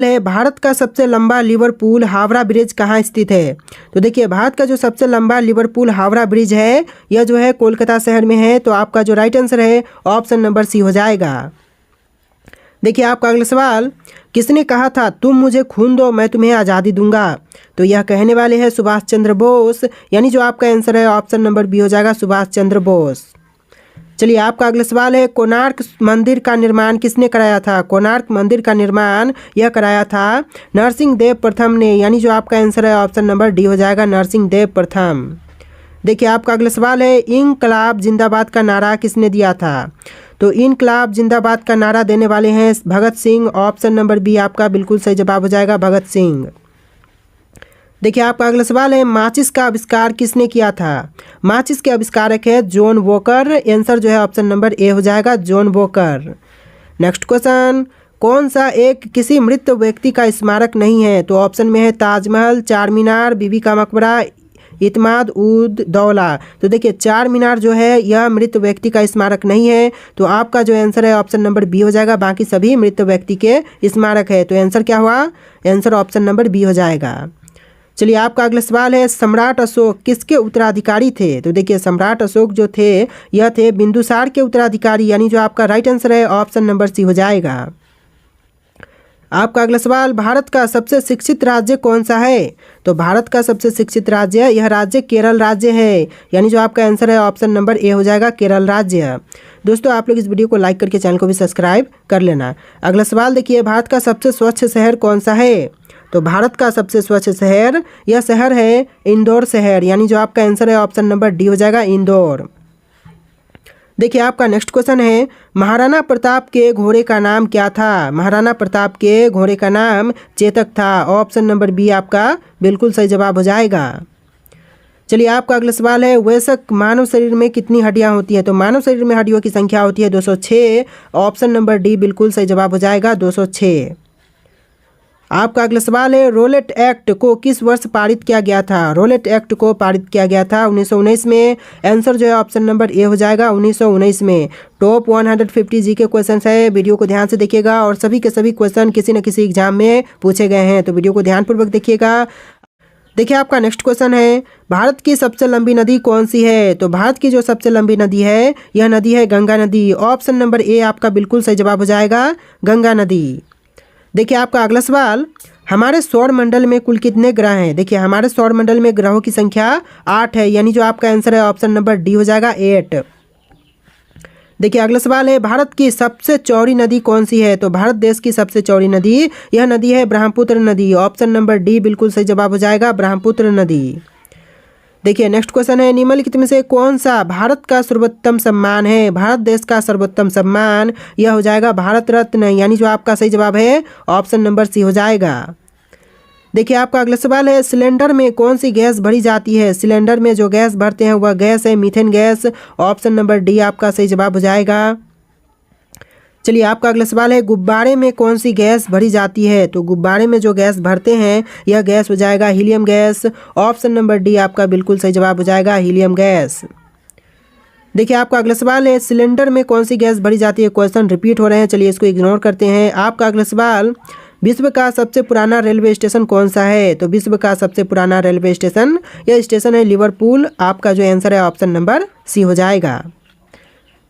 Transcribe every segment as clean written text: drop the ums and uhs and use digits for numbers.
है भारत का सबसे लंबा लिवरपूल हावड़ा ब्रिज कहाँ स्थित है। तो देखिए भारत का जो सबसे लंबा लिवरपूल हावड़ा ब्रिज है यह जो है कोलकाता शहर में है। तो आपका जो राइट आंसर है ऑप्शन नंबर सी हो जाएगा। देखिए आपका अगला सवाल, किसने कहा था तुम मुझे खून दो मैं तुम्हें आज़ादी दूंगा। तो यह कहने वाले हैं सुभाष चंद्र बोस, यानी जो आपका आंसर है ऑप्शन नंबर बी हो जाएगा सुभाष चंद्र बोस। चलिए आपका अगला सवाल है, कोणार्क मंदिर का निर्माण किसने कराया था। कोणार्क मंदिर का निर्माण यह कराया था नरसिंह देव प्रथम ने, यानी जो आपका आंसर है ऑप्शन नंबर डी हो जाएगा नरसिंह देव प्रथम। देखिए आपका अगला सवाल है, इनकलाब जिंदाबाद का नारा किसने दिया था। तो इनकलाब जिंदाबाद का नारा देने वाले हैं Bhagat Singh, option number B आपका बिल्कुल सही जवाब हो जाएगा भगत सिंह। देखिए आपका अगला सवाल है, माचिस का आविष्कार किसने किया था। माचिस के आविष्कारक है जॉन वॉकर, आंसर जो है ऑप्शन नंबर ए हो जाएगा जॉन वॉकर। नेक्स्ट क्वेश्चन, कौन सा एक किसी मृत व्यक्ति का स्मारक नहीं है। तो ऑप्शन में है ताजमहल, चार मीनार, बीबी का मकबरा, इत्माद उद दौला। तो देखिए चार मीनार जो है यह मृत व्यक्ति का स्मारक नहीं है। तो आपका जो आंसर है ऑप्शन नंबर बी हो जाएगा, बाकी सभी मृत व्यक्ति के स्मारक है। तो आंसर क्या हुआ, आंसर ऑप्शन नंबर बी हो जाएगा। चलिए आपका अगला सवाल है, सम्राट अशोक किसके उत्तराधिकारी थे। तो देखिए सम्राट अशोक जो थे यह थे बिंदुसार के उत्तराधिकारी, यानी जो आपका राइट आंसर है ऑप्शन नंबर सी हो जाएगा। आपका अगला सवाल, भारत का सबसे शिक्षित राज्य कौन सा है। तो भारत का सबसे शिक्षित राज्य यह राज्य केरल राज्य है, यानी जो आपका आंसर है ऑप्शन नंबर ए हो जाएगा केरल राज्य। दोस्तों आप लोग इस वीडियो को लाइक करके चैनल को भी सब्सक्राइब कर लेना। अगला सवाल देखिए, भारत का सबसे स्वच्छ शहर कौन सा है। तो भारत का सबसे स्वच्छ शहर यह शहर है इंदौर शहर, यानी जो आपका आंसर है ऑप्शन नंबर डी हो जाएगा इंदौर। देखिए आपका नेक्स्ट क्वेश्चन है, महाराणा प्रताप के घोड़े का नाम क्या था। महाराणा प्रताप के घोड़े का नाम चेतक था, ऑप्शन नंबर बी आपका बिल्कुल सही जवाब हो जाएगा। चलिए आपका अगला सवाल है, वयस्क मानव शरीर में कितनी हड्डियां होती है। तो मानव शरीर में हड्डियों की संख्या होती है 206, ऑप्शन नंबर डी बिल्कुल सही जवाब हो जाएगा 206। आपका अगला सवाल है, रोलेट एक्ट को किस वर्ष पारित किया गया था। रोलेट एक्ट को पारित किया गया था 1919 में, आंसर जो है ऑप्शन नंबर ए हो जाएगा 1919 में। टॉप 150 जी के क्वेश्चन है, वीडियो को ध्यान से देखिएगा और सभी के सभी क्वेश्चन किसी न किसी एग्जाम में पूछे गए हैं, तो वीडियो को ध्यानपूर्वक देखिएगा। देखिए आपका नेक्स्ट क्वेश्चन है, भारत की सबसे लंबी नदी कौन सी है। तो भारत की जो सबसे लंबी नदी है यह नदी है गंगा नदी, ऑप्शन नंबर ए आपका बिल्कुल सही जवाब हो जाएगा गंगा नदी। देखिए आपका अगला सवाल, हमारे सौर मंडल में कुल कितने ग्रह हैं। देखिए हमारे सौर मंडल में ग्रहों की संख्या 8 है, यानी जो आपका आंसर है ऑप्शन नंबर डी हो जाएगा 8। देखिए अगला सवाल है, भारत की सबसे चौड़ी नदी कौन सी है। तो भारत देश की सबसे चौड़ी नदी यह नदी है ब्रह्मपुत्र नदी, ऑप्शन नंबर डी बिल्कुल सही जवाब हो जाएगा ब्रह्मपुत्र नदी। देखिए नेक्स्ट क्वेश्चन है, निम्नलिखित में से कौन सा भारत का सर्वोत्तम सम्मान है। भारत देश का सर्वोत्तम सम्मान यह हो जाएगा भारत रत्न, यानी जो आपका सही जवाब है ऑप्शन नंबर सी हो जाएगा। देखिए आपका अगला सवाल है, सिलेंडर में कौन सी गैस भरी जाती है। सिलेंडर में जो गैस भरते हैं वह गैस है methane gas, option number D आपका सही जवाब हो जाएगा। चलिए आपका अगला सवाल है, गुब्बारे में कौन सी गैस भरी जाती है। तो गुब्बारे में जो गैस भरते हैं यह गैस हो जाएगा helium gas, option number D आपका बिल्कुल सही जवाब हो जाएगा हीलियम गैस। देखिए आपका अगला सवाल है, सिलेंडर में कौन सी गैस भरी जाती है। क्वेश्चन रिपीट हो रहे हैं, चलिए इसको इग्नोर करते हैं। आपका अगला सवाल, विश्व का सबसे पुराना रेलवे स्टेशन कौन सा है। तो विश्व का सबसे पुराना रेलवे स्टेशन यह स्टेशन है लिवरपूल, आपका जो आंसर है ऑप्शन नंबर सी हो जाएगा।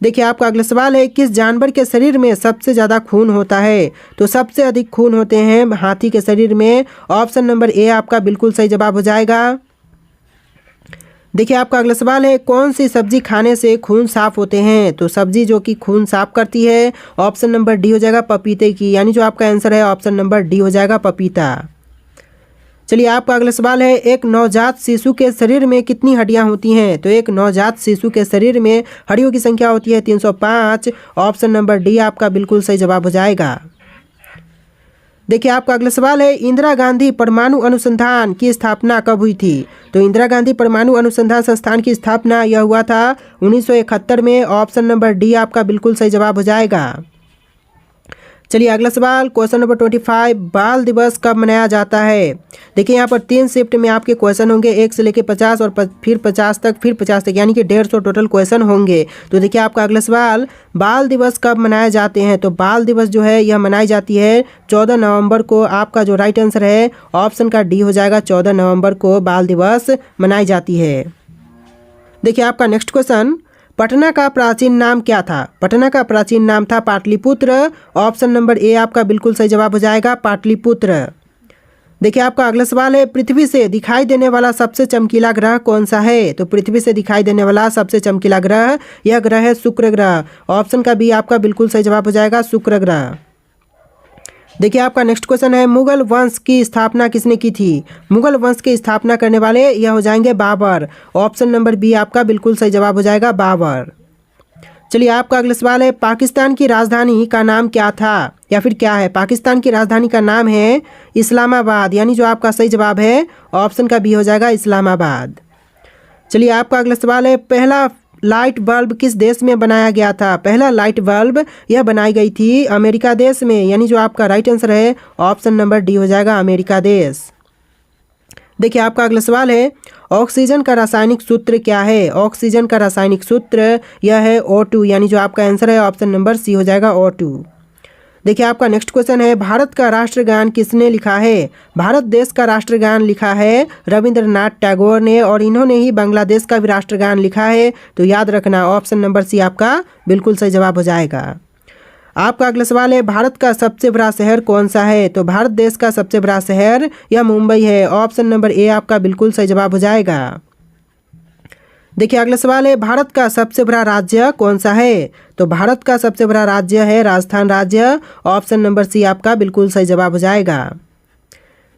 देखिए आपका अगला सवाल है, किस जानवर के शरीर में सबसे ज़्यादा खून होता है। तो सबसे अधिक खून होते हैं हाथी के शरीर में, ऑप्शन नंबर ए आपका बिल्कुल सही जवाब हो जाएगा। देखिए आपका अगला सवाल है, कौन सी सब्जी खाने से खून साफ होते हैं। तो सब्जी जो कि खून साफ करती है ऑप्शन नंबर डी हो जाएगा पपीते की, यानी जो आपका आंसर है ऑप्शन नंबर डी हो जाएगा पपीता। चलिए आपका अगला सवाल है, एक नवजात शिशु के शरीर में कितनी हड्डियां होती हैं। तो एक नवजात शिशु के शरीर में हड्डियों की संख्या होती है 305, ऑप्शन नंबर डी आपका बिल्कुल सही जवाब हो जाएगा। देखिए आपका अगला सवाल है, इंदिरा गांधी परमाणु अनुसंधान की स्थापना कब हुई थी। तो इंदिरा गांधी परमाणु अनुसंधान संस्थान की स्थापना यह हुआ था 1971 में, ऑप्शन नंबर डी आपका बिल्कुल सही जवाब हो जाएगा। चलिए अगला सवाल क्वेश्चन नंबर 25, बाल दिवस कब मनाया जाता है। देखिए यहाँ पर 3 शिफ्ट में आपके क्वेश्चन होंगे, 1 से लेकर 50 और फिर 50 तक, फिर 50 तक, यानी कि 150 टोटल क्वेश्चन होंगे। तो देखिए आपका अगला सवाल, बाल दिवस कब मनाए जाते हैं। तो बाल दिवस जो है यह मनाई जाती है 14 नवंबर को। आपका जो राइट आंसर है ऑप्शन का डी हो जाएगा, 14 नवंबर को बाल दिवस मनाई जाती है। देखिए आपका नेक्स्ट क्वेश्चन, पटना का प्राचीन नाम क्या था। पटना का प्राचीन नाम था पाटलिपुत्र। ऑप्शन नंबर ए आपका बिल्कुल सही जवाब हो जाएगा, पाटलिपुत्र। देखिए आपका अगला सवाल है, पृथ्वी से दिखाई देने वाला सबसे चमकीला ग्रह कौन सा है। तो पृथ्वी से दिखाई देने वाला सबसे चमकीला ग्रह, यह ग्रह है शुक्र ग्रह। ऑप्शन का बी आपका बिल्कुल सही जवाब हो जाएगा, शुक्र ग्रह। देखिए आपका नेक्स्ट क्वेश्चन है, मुगल वंश की स्थापना किसने की थी। मुगल वंश की स्थापना करने वाले यह हो जाएंगे बाबर। ऑप्शन नंबर बी आपका बिल्कुल सही जवाब हो जाएगा, बाबर। चलिए आपका अगला सवाल है, पाकिस्तान की राजधानी का नाम क्या था या फिर क्या है। पाकिस्तान की राजधानी का नाम है इस्लामाबाद, यानी जो आपका सही जवाब है ऑप्शन का बी हो जाएगा, इस्लामाबाद। चलिए आपका अगला सवाल है, पहला लाइट बल्ब किस देश में बनाया गया था। पहला लाइट बल्ब यह बनाई गई थी अमेरिका देश में, यानी जो आपका राइट आंसर है ऑप्शन नंबर डी हो जाएगा, अमेरिका देश। देखिए आपका अगला सवाल है, ऑक्सीजन का रासायनिक सूत्र क्या है। ऑक्सीजन का रासायनिक सूत्र यह है O2, यानी जो आपका आंसर है ऑप्शन नंबर सी हो जाएगा, O2। देखिए आपका नेक्स्ट क्वेश्चन है, भारत का राष्ट्रगान किसने लिखा है। भारत देश का राष्ट्रगान लिखा है रविंद्रनाथ टैगोर ने, और इन्होंने ही बांग्लादेश का भी राष्ट्रगान लिखा है। तो याद रखना ऑप्शन नंबर सी आपका बिल्कुल सही जवाब हो जाएगा। आपका अगला सवाल है, भारत का सबसे बड़ा शहर कौन सा है। तो भारत देश का सबसे बड़ा शहर यह मुंबई है। ऑप्शन नंबर ए आपका बिल्कुल सही जवाब हो जाएगा। देखिए अगला सवाल है, भारत का सबसे बड़ा राज्य कौन सा है। तो भारत का सबसे बड़ा राज्य है राजस्थान राज्य। ऑप्शन नंबर सी आपका बिल्कुल सही जवाब हो जाएगा।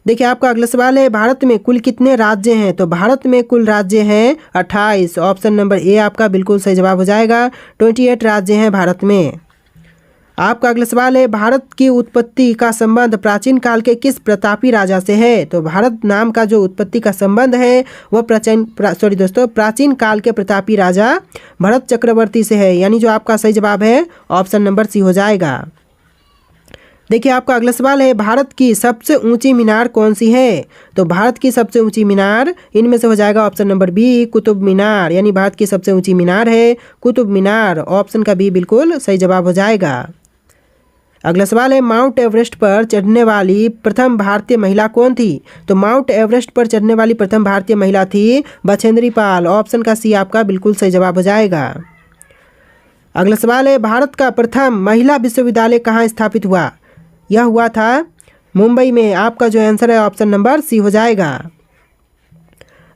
देखिए आपका अगला सवाल है, भारत में कुल कितने राज्य हैं। तो भारत में कुल राज्य हैं 28। ऑप्शन नंबर ए आपका बिल्कुल सही जवाब हो जाएगा, 28 राज्य हैं भारत में। आपका अगला सवाल है, भारत की उत्पत्ति का संबंध प्राचीन काल के किस प्रतापी राजा से है। तो भारत नाम का जो उत्पत्ति का संबंध है वह प्राचीन काल के प्रतापी राजा भरत चक्रवर्ती से है, यानी जो आपका सही जवाब है ऑप्शन नंबर सी हो जाएगा। देखिए आपका अगला सवाल है, भारत की सबसे ऊंची मीनार कौन सी है। तो भारत की सबसे ऊंची मीनार इनमें से हो जाएगा option number B, Qutub Minar, यानी भारत की सबसे ऊंची मीनार है कुतुब मीनार। ऑप्शन का बी बिल्कुल सही जवाब हो जाएगा। अगला सवाल है, माउंट एवरेस्ट पर चढ़ने वाली प्रथम भारतीय महिला कौन थी। तो माउंट एवरेस्ट पर चढ़ने वाली प्रथम भारतीय महिला थी बछेंद्री पाल। ऑप्शन का सी आपका बिल्कुल सही जवाब हो जाएगा। अगला सवाल है, भारत का प्रथम महिला विश्वविद्यालय कहाँ स्थापित हुआ। यह हुआ था मुंबई में। आपका जो आंसर है ऑप्शन नंबर सी हो जाएगा।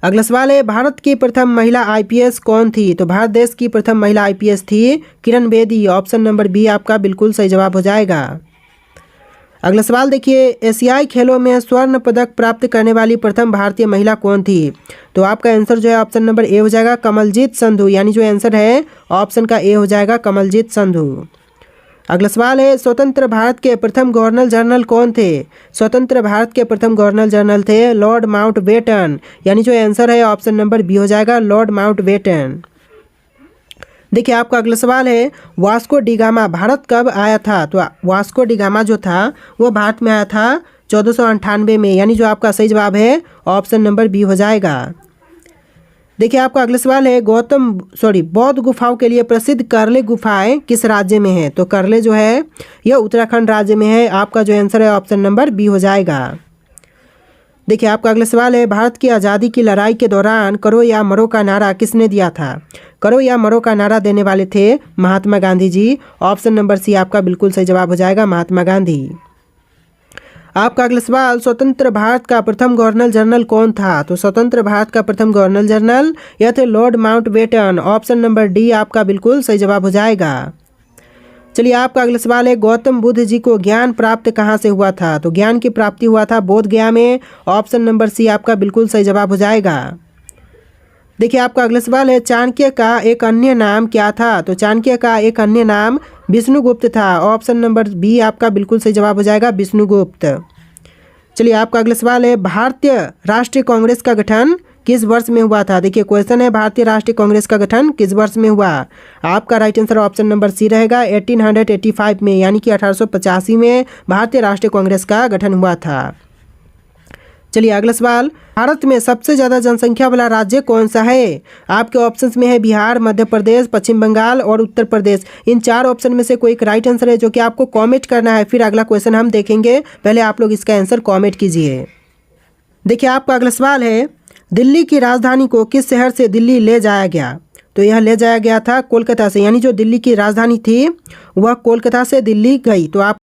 अगला सवाल है, भारत की प्रथम महिला IPS कौन थी। तो भारत देश की प्रथम महिला IPS थी Kiran Bedi. Option number B आपका बिल्कुल सही जवाब हो जाएगा। अगला सवाल देखिए, एशियाई खेलों में स्वर्ण पदक प्राप्त करने वाली प्रथम भारतीय महिला कौन थी। तो आपका आंसर जो है ऑप्शन नंबर ए हो जाएगा, कमलजीत संधू, यानी जो आंसर है ऑप्शन का ए हो जाएगा, कमलजीत संधू। अगला सवाल है, स्वतंत्र भारत के प्रथम गवर्नर जनरल कौन थे। स्वतंत्र भारत के प्रथम गवर्नर जनरल थे लॉर्ड माउंटबेटन, यानी जो आंसर है ऑप्शन नंबर बी हो जाएगा, लॉर्ड माउंटबेटन। देखिए आपका अगला सवाल है, वास्को डी गामा भारत कब आया था। तो वास्को डी गामा जो था वो भारत में आया था 1498 में, यानी जो आपका सही जवाब है ऑप्शन नंबर बी हो जाएगा। देखिए आपका अगला सवाल है, बौद्ध गुफाओं के लिए प्रसिद्ध करले गुफाएं किस राज्य में है। तो करले जो है यह उत्तराखंड राज्य में है। आपका जो आंसर है ऑप्शन नंबर बी हो जाएगा। देखिए आपका अगला सवाल है, भारत की आज़ादी की लड़ाई के दौरान करो या मरो का नारा किसने दिया था। करो या मरो का नारा देने वाले थे महात्मा गांधी जी। ऑप्शन नंबर सी आपका बिल्कुल सही जवाब हो जाएगा, महात्मा गांधी। आपका अगला सवाल, स्वतंत्र भारत का प्रथम गवर्नर जनरल कौन था। तो स्वतंत्र भारत का प्रथम गवर्नर जनरल यह थे Lord Mountbatten. Option number D आपका बिल्कुल सही जवाब हो जाएगा। चलिए आपका अगला सवाल है, गौतम बुद्ध जी को ज्ञान प्राप्त कहाँ से हुआ था। तो ज्ञान की प्राप्ति हुआ था बोध गया में। ऑप्शन नंबर सी आपका बिल्कुल सही जवाब हो जाएगा। देखिए आपका अगला सवाल है, चाणक्य का एक अन्य नाम क्या था। तो चाणक्य का एक अन्य नाम विष्णुगुप्त था। ऑप्शन नंबर बी आपका बिल्कुल सही जवाब हो जाएगा, विष्णुगुप्त। चलिए आपका अगला सवाल है, भारतीय राष्ट्रीय कांग्रेस का गठन किस वर्ष में हुआ था? देखिए क्वेश्चन है भारतीय राष्ट्रीय कांग्रेस का गठन किस वर्ष में हुआ? आपका right answer option number C रहेगा 1885 में, यानी कि 1885 में भारतीय राष्ट्रीय कांग्रेस का गठन हुआ था। चलिए अगला सवाल, भारत में सबसे ज़्यादा जनसंख्या वाला राज्य कौन सा है? आपके ऑप्शंस में है बिहार, मध्य प्रदेश, पश्चिम बंगाल और उत्तर प्रदेश। इन 4 ऑप्शन में से कोई एक राइट आंसर है जो कि आपको कमेंट करना है, फिर अगला क्वेश्चन हम देखेंगे। पहले आप लोग इसका आंसर कमेंट कीजिए। देखिए आपका अगला सवाल है, दिल्ली की राजधानी को किस शहर से दिल्ली ले जाया गया? तो यह ले जाया गया था कोलकाता से, यानी जो दिल्ली की राजधानी थी वह कोलकाता से दिल्ली गई। तो आप